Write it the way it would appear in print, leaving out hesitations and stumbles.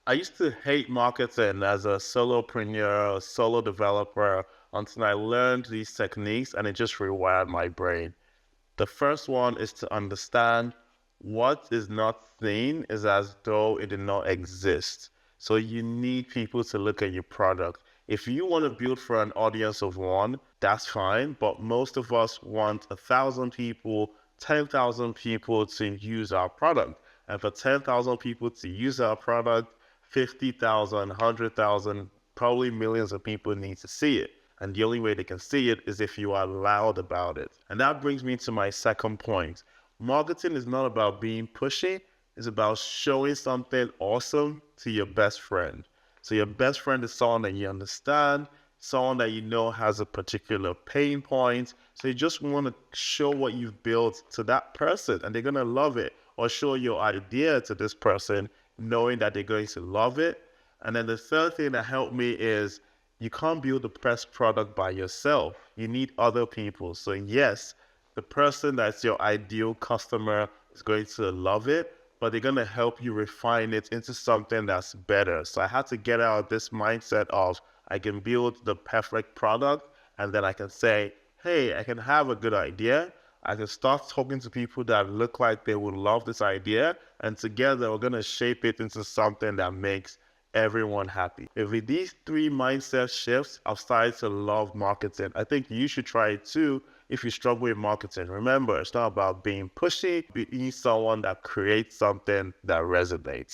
I used to hate marketing as a solopreneur, a solo developer until I learned these techniques and it just rewired my brain. The first one is to understand what is not seen is as though it did not exist. So you need people to look at your product. If you want to build for an audience of one, that's fine. But most of us want 1,000 people, 10,000 people to use our product. And for 10,000 people to use our product, 50,000, 100,000, probably millions of people need to see it. And the only way they can see it is if you are loud about it. And that brings me to my second point. Marketing is not about being pushy, it's about showing something awesome to your best friend. So your best friend is someone that you understand, someone that you know has a particular pain point. So you just want to show what you've built to that person and they're going to love it. Or show your idea to this person knowing that they're going to love it. And then the third thing that helped me is you can't build the best product by yourself. You need other people. So yes, the person that's your ideal customer is going to love it, but they're going to help you refine it into something that's better. So I had to get out of this mindset of I can build the perfect product and then I can say, hey, I can have a good idea. I can start talking to people that look like they would love this idea, and together we're going to shape it into something that makes everyone happy. If with these three mindset shifts, I've started to love marketing. I think you should try it too if you struggle with marketing. Remember, it's not about being pushy, being someone that creates something that resonates.